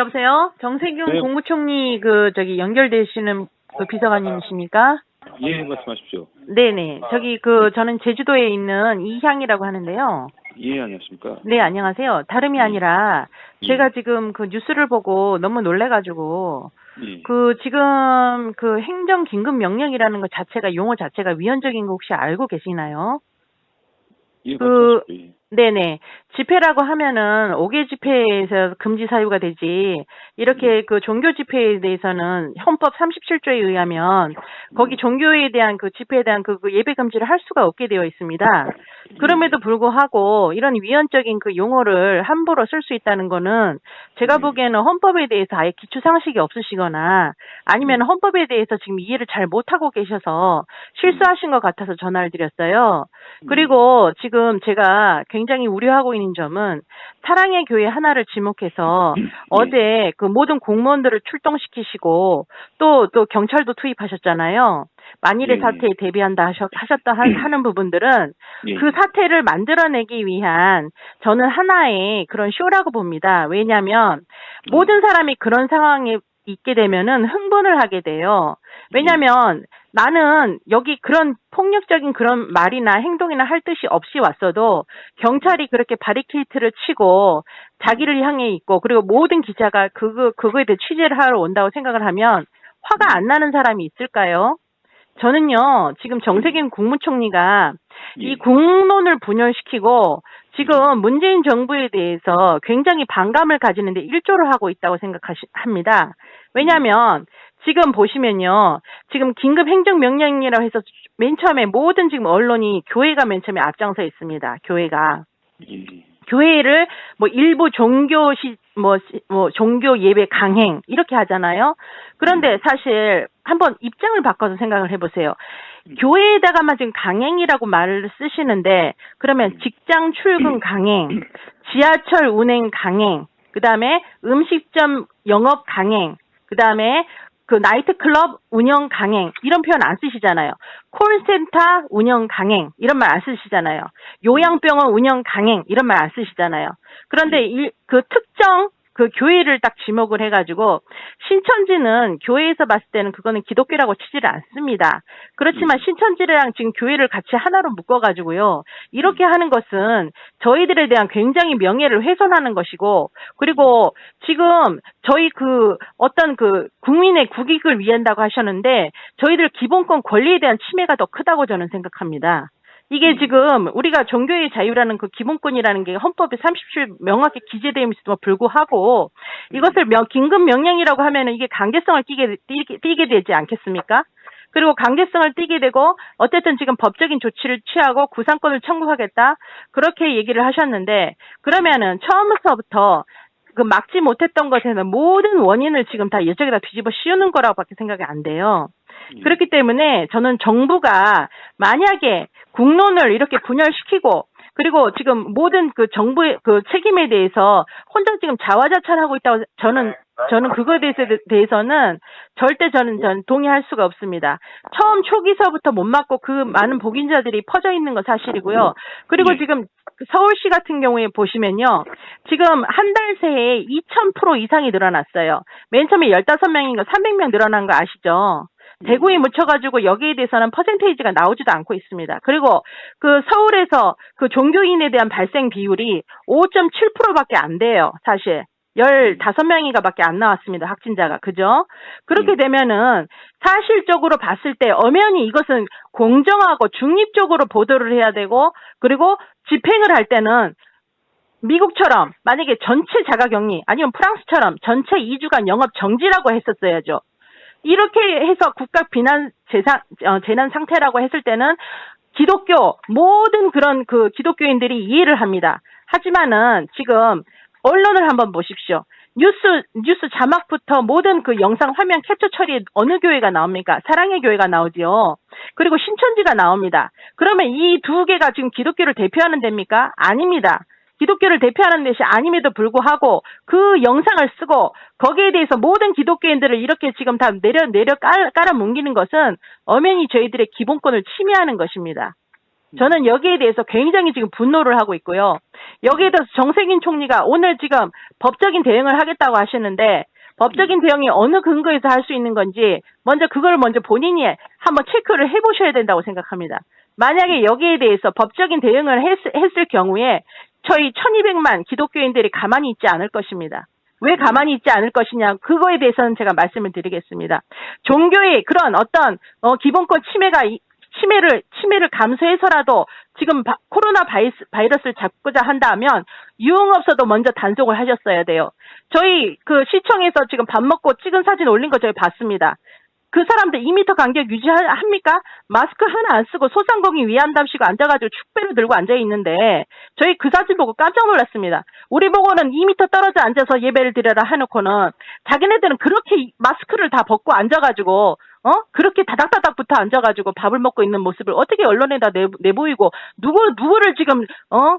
여보세요? 정세균 네. 국무총리 연결되시는 그 비서관님이십니까? 예, 말씀하십시오. 네네. 저는 제주도에 있는 이향이라고 하는데요. 예, 안녕하십니까. 네, 안녕하세요. 다름이 아니라 예. 제가 지금 그 뉴스를 보고 너무 놀래가지고 예. 지금 행정 긴급 명령이라는 것 자체가 용어 자체가 위헌적인 거 혹시 알고 계시나요? 예, 말씀하십시오. 예. 네네. 집회라고 하면은 5개 집회에서 금지 사유가 되지, 이렇게 종교 집회에 대해서는 헌법 37조에 의하면 거기 종교에 대한 집회에 대한 예배 금지를 할 수가 없게 되어 있습니다. 그럼에도 불구하고 이런 위헌적인 용어를 함부로 쓸 수 있다는 거는 제가 보기에는 헌법에 대해서 아예 기초 상식이 없으시거나 아니면 헌법에 대해서 지금 이해를 잘 못하고 계셔서 실수하신 것 같아서 전화를 드렸어요. 그리고 지금 제가 굉장히 우려하고 있는 점은 사랑의 교회 하나를 지목해서 어제 모든 공무원들을 출동시키시고 또 경찰도 투입하셨잖아요. 만일의 사태에 대비한다 하는 부분들은 그 사태를 만들어내기 위한 저는 하나의 그런 쇼라고 봅니다. 왜냐하면 모든 사람이 그런 상황에 있게 되면은 흥분을 하게 돼요. 왜냐하면 나는 여기 그런 폭력적인 그런 말이나 행동이나 할 뜻이 없이 왔어도 경찰이 그렇게 바리케이트를 치고 자기를 향해 있고, 그리고 모든 기자가 그거에 대해 취재를 하러 온다고 생각을 하면 화가 안 나는 사람이 있을까요? 저는요, 지금 정세균 국무총리가 이 국론을 분열시키고 지금 문재인 정부에 대해서 굉장히 반감을 가지는데 일조를 하고 있다고 생각합니다. 왜냐하면 지금 보시면요, 지금 긴급 행정명령이라고 해서 맨 처음에 모든 지금 언론이 교회가 맨 처음에 앞장서 있습니다. 교회가. 교회를 일부 종교 예배 강행 이렇게 하잖아요. 그런데 사실 한번 입장을 바꿔서 생각을 해보세요. 교회에다가만 지금 강행이라고 말을 쓰시는데, 그러면 직장 출근 강행, 지하철 운행 강행, 그 다음에 음식점 영업 강행, 그 다음에 나이트클럽 운영 강행 이런 표현 안 쓰시잖아요. 콜센터 운영 강행 이런 말 안 쓰시잖아요. 요양병원 운영 강행 이런 말 안 쓰시잖아요. 그런데 특정 교회를 딱 지목을 해가지고, 신천지는 교회에서 봤을 때는 그거는 기독교라고 치지를 않습니다. 그렇지만 신천지랑 지금 교회를 같이 하나로 묶어가지고요, 이렇게 하는 것은 저희들에 대한 굉장히 명예를 훼손하는 것이고, 그리고 지금 저희 어떤 국민의 국익을 위한다고 하셨는데 저희들 기본권 권리에 대한 침해가 더 크다고 저는 생각합니다. 이게 지금 우리가 종교의 자유라는 기본권이라는 게 헌법에 37 명확히 기재되어 있음에도 불구하고 이것을 긴급 명령이라고 하면은 이게 강제성을 띠게 되지 않겠습니까? 그리고 강제성을 띠게 되고 어쨌든 지금 법적인 조치를 취하고 구상권을 청구하겠다 그렇게 얘기를 하셨는데, 그러면은 처음부터 막지 못했던 것에는 모든 원인을 지금 다 이쪽에다 뒤집어 씌우는 거라고밖에 생각이 안 돼요. 그렇기 때문에 저는 정부가 만약에 국론을 이렇게 분열시키고, 그리고 지금 모든 정부의 책임에 대해서 혼자 지금 자화자찬하고 있다고 저는 그거에 대해서는 절대 저는 동의할 수가 없습니다. 처음 초기서부터 못 맞고 많은 복인자들이 퍼져 있는 거 사실이고요. 그리고 지금 서울시 같은 경우에 보시면요, 지금 한 달 새에 2000% 이상이 늘어났어요. 맨 처음에 15명인가 300명 늘어난 거 아시죠? 대구에 묻혀가지고 여기에 대해서는 퍼센테이지가 나오지도 않고 있습니다. 그리고 서울에서 종교인에 대한 발생 비율이 5.7%밖에 안 돼요. 사실 15명인가 밖에 안 나왔습니다. 확진자가. 그죠? 그렇게 되면은 사실적으로 봤을 때 엄연히 이것은 공정하고 중립적으로 보도를 해야 되고, 그리고 집행을 할 때는 미국처럼 만약에 전체 자가격리 아니면 프랑스처럼 전체 2주간 영업 정지라고 했었어야죠. 이렇게 해서 국가 비난 재난 상태라고 했을 때는 기독교 모든 그런 기독교인들이 이해를 합니다. 하지만은 지금 언론을 한번 보십시오. 뉴스 자막부터 모든 영상 화면 캡처 처리에 어느 교회가 나옵니까? 사랑의 교회가 나오지요. 그리고 신천지가 나옵니다. 그러면 이 두 개가 지금 기독교를 대표하는 데입니까? 아닙니다. 기독교를 대표하는 것이 아님에도 불구하고 영상을 쓰고 거기에 대해서 모든 기독교인들을 이렇게 지금 다 깔아 뭉기는 것은 엄연히 저희들의 기본권을 침해하는 것입니다. 저는 여기에 대해서 굉장히 지금 분노를 하고 있고요. 여기에 대해서 정세균 총리가 오늘 지금 법적인 대응을 하겠다고 하시는데 법적인 대응이 어느 근거에서 할 수 있는 건지 먼저 그걸 먼저 본인이 한번 체크를 해보셔야 된다고 생각합니다. 만약에 여기에 대해서 법적인 대응을 했을 경우에 저희 1200만 기독교인들이 가만히 있지 않을 것입니다. 왜 가만히 있지 않을 것이냐, 그거에 대해서는 제가 말씀을 드리겠습니다. 종교의 그런 어떤 기본권 침해를 감수해서라도 지금 코로나 바이러스를 잡고자 한다면 유흥업소도 먼저 단속을 하셨어야 돼요. 저희 그 시청에서 지금 밥 먹고 찍은 사진 올린 거 저희 봤습니다. 그 사람들 2m 간격 유지합니까? 마스크 하나 안 쓰고 소상공인 위안답시고 앉아가지고 축배를 들고 앉아있는데 저희 그 사진 보고 깜짝 놀랐습니다. 우리 보고는 2m 떨어져 앉아서 예배를 드려라 해놓고는 자기네들은 그렇게 마스크를 다 벗고 앉아가지고 그렇게 다닥다닥 붙어 앉아가지고 밥을 먹고 있는 모습을 어떻게 언론에다 내보이고 누구를 지금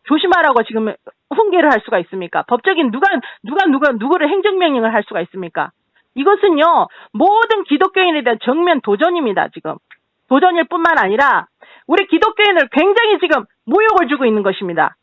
조심하라고 지금 훈계를 할 수가 있습니까? 법적인 누구를 행정명령을 할 수가 있습니까? 이것은요, 모든 기독교인에 대한 정면 도전입니다, 지금. 도전일 뿐만 아니라, 우리 기독교인을 굉장히 지금 모욕을 주고 있는 것입니다.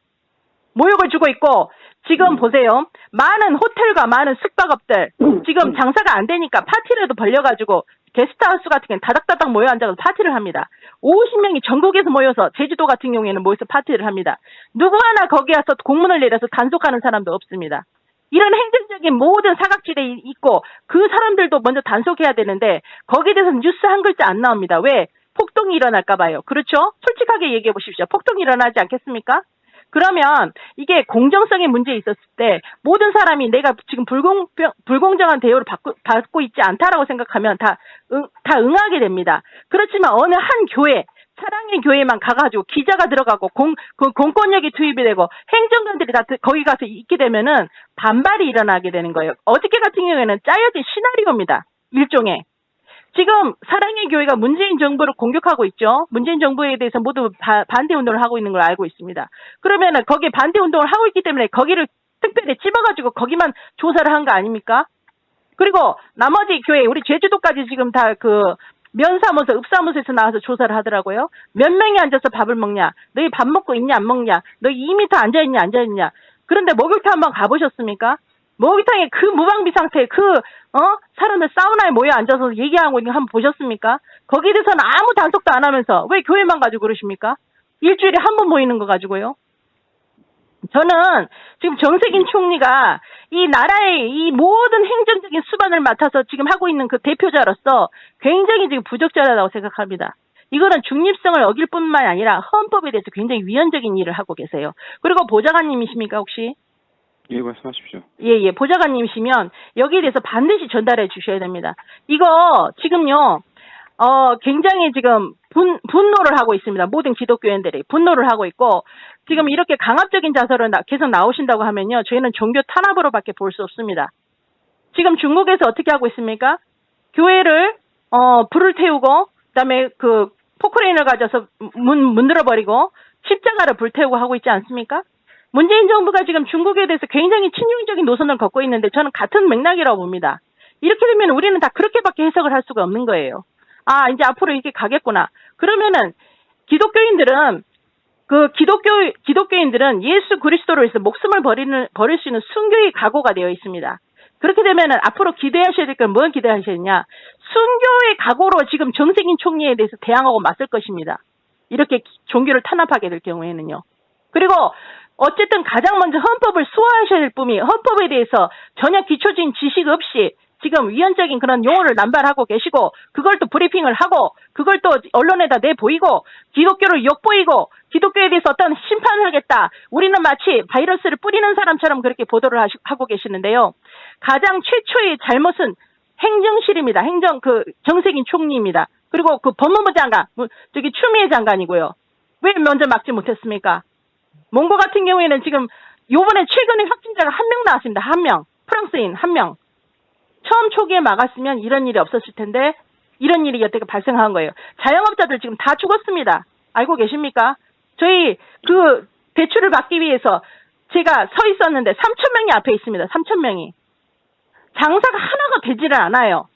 모욕을 주고 있고, 지금 보세요. 많은 호텔과 많은 숙박업들, 지금 장사가 안 되니까 파티라도 벌려가지고, 게스트하우스 같은 경우는 다닥다닥 모여 앉아서 파티를 합니다. 50명이 전국에서 모여서, 제주도 같은 경우에는 모여서 파티를 합니다. 누구 하나 거기 와서 공문을 내려서 단속하는 사람도 없습니다. 이런 행정적인 모든 사각지대에 있고 그 사람들도 먼저 단속해야 되는데 거기에 대해서는 뉴스 한 글자 안 나옵니다. 왜? 폭동이 일어날까 봐요. 그렇죠? 솔직하게 얘기해 보십시오. 폭동이 일어나지 않겠습니까? 그러면 이게 공정성의 문제에 있었을 때 모든 사람이 내가 지금 불공정한 대우를 받고 있지 않다라고 생각하면 다 응하게 됩니다. 그렇지만 어느 한 교회, 사랑의 교회만 가가지고 기자가 들어가고 공권력이 투입이 되고 행정관들이 다 거기 가서 있게 되면은 반발이 일어나게 되는 거예요. 어저께 같은 경우에는 짜여진 시나리오입니다. 일종의. 지금 사랑의 교회가 문재인 정부를 공격하고 있죠. 문재인 정부에 대해서 모두 반대 운동을 하고 있는 걸 알고 있습니다. 그러면은 거기에 반대 운동을 하고 있기 때문에 거기를 특별히 집어가지고 거기만 조사를 한 거 아닙니까? 그리고 나머지 교회, 우리 제주도까지 지금 다 면사무소, 읍사무소에서 나와서 조사를 하더라고요. 몇 명이 앉아서 밥을 먹냐? 너희 밥 먹고 있냐, 안 먹냐? 너희 2m 앉아있냐, 앉아있냐? 그런데 목욕탕 한번 가보셨습니까? 목욕탕에 그 무방비 상태에 사람들 사우나에 모여 앉아서 얘기하고 있는 거 한번 보셨습니까? 거기에 대해서는 아무 단속도 안 하면서 왜 교회만 가지고 그러십니까? 일주일에 한 번 모이는 거 가지고요. 저는 지금 정세균 총리가 이 나라의 이 모든 행정적인 수반을 맡아서 지금 하고 있는 그 대표자로서 굉장히 지금 부적절하다고 생각합니다. 이거는 중립성을 어길 뿐만 아니라 헌법에 대해서 굉장히 위헌적인 일을 하고 계세요. 그리고 보좌관님이십니까 혹시? 예, 말씀하십시오. 예, 보좌관님이시면 여기에 대해서 반드시 전달해 주셔야 됩니다. 이거 지금요, 굉장히 지금 분노를 하고 있습니다. 모든 기독교인들이 분노를 하고 있고, 지금 이렇게 강압적인 자세로 계속 나오신다고 하면요, 저희는 종교 탄압으로밖에 볼 수 없습니다. 지금 중국에서 어떻게 하고 있습니까? 교회를, 불을 태우고, 그 다음에 포크레인을 가져서 문들어버리고, 십자가를 불태우고 하고 있지 않습니까? 문재인 정부가 지금 중국에 대해서 굉장히 친중적인 노선을 걷고 있는데 저는 같은 맥락이라고 봅니다. 이렇게 되면 우리는 다 그렇게밖에 해석을 할 수가 없는 거예요. 아, 이제 앞으로 이렇게 가겠구나. 그러면은 기독교인들은 기독교인들은 예수 그리스도로 해서 목숨을 버릴 수 있는 순교의 각오가 되어 있습니다. 그렇게 되면은 앞으로 기대하셔야 될 건 뭘 기대하셔야냐? 순교의 각오로 지금 정세균 총리에 대해서 대항하고 맞설 것입니다. 이렇게 종교를 탄압하게 될 경우에는요. 그리고 어쨌든 가장 먼저 헌법을 수호하셔야 될 뿐이 헌법에 대해서 전혀 기초적인 지식 없이 지금 위헌적인 그런 용어를 남발하고 계시고 그걸 또 브리핑을 하고 그걸 또 언론에다 내보이고 기독교를 욕보이고 기독교에 대해서 어떤 심판을 하겠다. 우리는 마치 바이러스를 뿌리는 사람처럼 그렇게 보도를 하고 계시는데요. 가장 최초의 잘못은 행정실입니다. 정세균 총리입니다. 그리고 법무부 장관, 추미애 장관이고요. 왜 먼저 막지 못했습니까? 몽고 같은 경우에는 지금 요번에 최근에 확진자가 1명 나왔습니다. 1명. 프랑스인 1명. 처음 초기에 막았으면 이런 일이 없었을 텐데 이런 일이 여태까지 발생한 거예요. 자영업자들 지금 다 죽었습니다. 알고 계십니까? 저희 대출을 받기 위해서 제가 서 있었는데 3,000명이 앞에 있습니다. 3,000명이. 장사가 하나가 되지를 않아요.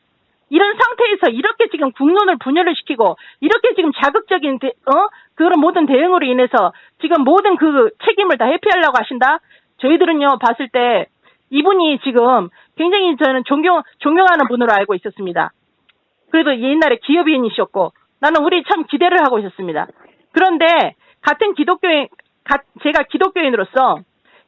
이런 상태에서 이렇게 지금 국론을 분열을 시키고 이렇게 지금 자극적인 그런 모든 대응으로 인해서 지금 모든 그 책임을 다 회피하려고 하신다? 저희들은요 봤을 때 이분이 지금 굉장히 저는 존경하는 분으로 알고 있었습니다. 그래도 옛날에 기업인이셨고 나는 우리 참 기대를 하고 있었습니다. 그런데 같은 제가 기독교인으로서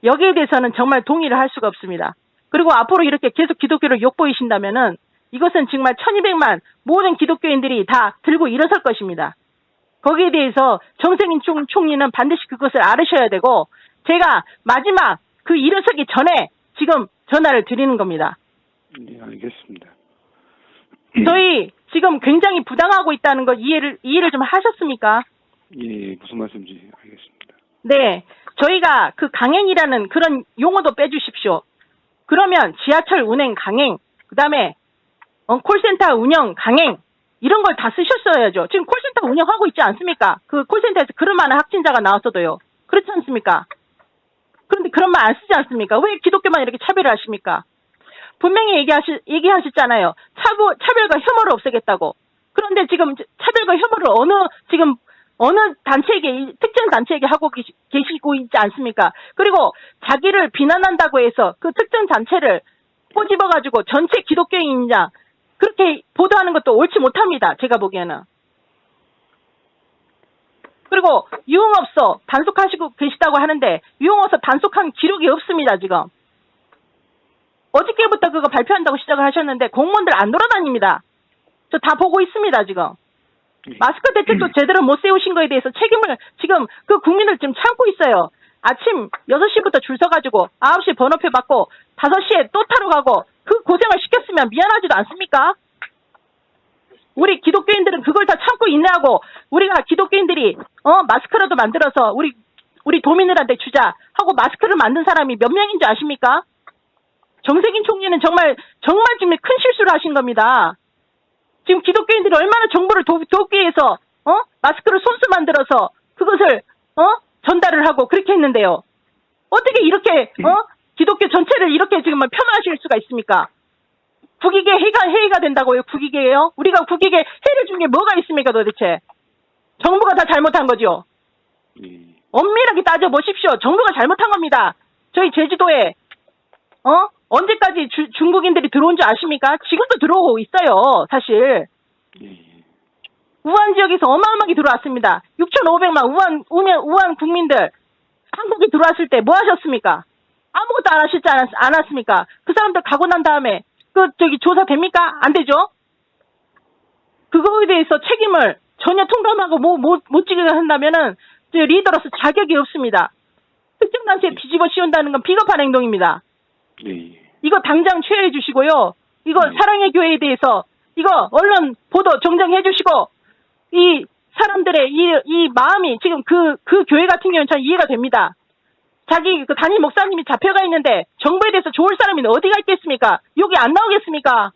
여기에 대해서는 정말 동의를 할 수가 없습니다. 그리고 앞으로 이렇게 계속 기독교를 욕보이신다면은 이것은 정말 1200만 모든 기독교인들이 다 들고 일어설 것입니다. 거기에 대해서 정세균 총리는 반드시 그것을 알으셔야 되고 제가 마지막 그 일어서기 전에 지금 전화를 드리는 겁니다. 네, 알겠습니다. 저희 지금 굉장히 부당하고 있다는 거 이해를 좀 하셨습니까? 예, 무슨 말씀인지 알겠습니다. 네. 저희가 그 강행이라는 그런 용어도 빼주십시오. 그러면 지하철 운행 강행, 그 다음에 콜센터 운영 강행, 이런 걸 다 쓰셨어야죠. 지금 콜센터 운영하고 있지 않습니까? 그 콜센터에서 그런 많은 확진자가 나왔어도요. 그렇지 않습니까? 그런데 그런 말 안 쓰지 않습니까? 왜 기독교만 이렇게 차별을 하십니까? 분명히 얘기하셨잖아요. 차별과 혐오를 없애겠다고. 그런데 지금 차별과 혐오를 어느 단체에게, 특정 단체에게 하고 계시고 있지 않습니까? 그리고 자기를 비난한다고 해서 그 특정 단체를 꼬집어가지고 전체 기독교인이냐, 그렇게 보도하는 것도 옳지 못합니다. 제가 보기에는. 그리고 유흥업소 단속하시고 계시다고 하는데 유흥업소 단속한 기록이 없습니다. 지금. 어저께부터 그거 발표한다고 시작을 하셨는데 공무원들 안 돌아다닙니다. 저 다 보고 있습니다. 지금. 마스크 대책도 제대로 못 세우신 거에 대해서 책임을 지금 그 국민을 지금 참고 있어요. 아침 6시부터 줄 서가지고 9시 번호표 받고 5시에 또 타러 가고 그 고생을 시켰으면 미안하지도 않습니까? 우리 기독교인들은 그걸 다 참고 인내하고 우리가 기독교인들이 마스크라도 만들어서 우리 도민들한테 주자 하고 마스크를 만든 사람이 몇 명인지 아십니까? 정세균 총리는 정말 지금 큰 실수를 하신 겁니다. 지금 기독교인들이 얼마나 정보를 돕기 위해서 마스크를 손수 만들어서 그것을 전달을 하고 그렇게 했는데요. 어떻게 이렇게 기독교 전체를 이렇게 지금 폄하하실 수가 있습니까? 국익에 해이가 된다고요? 국익에요? 우리가 국익에 해를 준 게 뭐가 있습니까 도대체? 정부가 다 잘못한 거죠. 엄밀하게 따져보십시오. 정부가 잘못한 겁니다. 저희 제주도에 언제까지 중국인들이 들어온 줄 아십니까? 지금도 들어오고 있어요. 사실. 우한 지역에서 어마어마하게 들어왔습니다. 6,500만 우한 국민들 한국에 들어왔을 때 뭐 하셨습니까? 아무것도 안 하시지 않았습니까? 그 사람들 가고 난 다음에 조사됩니까? 안 되죠? 그거에 대해서 책임을 전혀 통감하고 못 지게 한다면은 리더로서 자격이 없습니다. 특정 단체에 뒤집어 씌운다는 건 비겁한 행동입니다. 이거 당장 취하해 주시고요. 이거 사랑의 교회에 대해서 이거 언론 보도 정정해 주시고 이 사람들의 이 마음이 지금 그 교회 같은 경우는 참 이해가 됩니다. 자기 그 담임 목사님이 잡혀가 있는데 정부에 대해서 좋을 사람이 어디가 있겠습니까? 여기 안 나오겠습니까?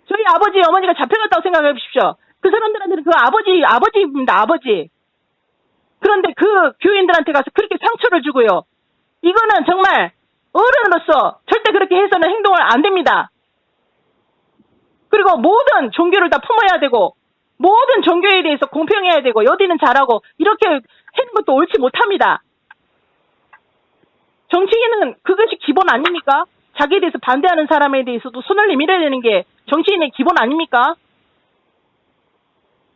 저희 아버지 어머니가 잡혀갔다고 생각해 보십시오. 그 사람들한테는 그 아버지입니다. 아버지. 그런데 그 교인들한테 가서 그렇게 상처를 주고요. 이거는 정말 어른으로서 절대 그렇게 해서는 행동을 안 됩니다. 그리고 모든 종교를 다 품어야 되고 모든 종교에 대해서 공평해야 되고 여디는 잘하고 이렇게 하는 것도 옳지 못합니다. 정치인은 그것이 기본 아닙니까? 자기에 대해서 반대하는 사람에 대해서도 손을 내밀어야 되는 게 정치인의 기본 아닙니까?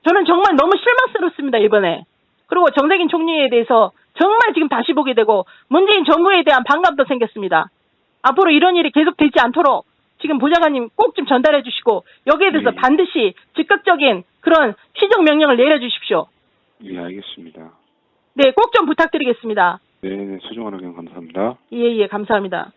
저는 정말 너무 실망스럽습니다. 이번에. 그리고 정세균 총리에 대해서 정말 지금 다시 보게 되고 문재인 정부에 대한 반감도 생겼습니다. 앞으로 이런 일이 계속되지 않도록 지금 보좌관님 꼭 좀 전달해 주시고 여기에 대해서 반드시 즉각적인 그런 시정 명령을 내려주십시오. 예, 알겠습니다. 네, 꼭 좀 부탁드리겠습니다. 네, 소중한 의견 감사합니다. 예, 감사합니다.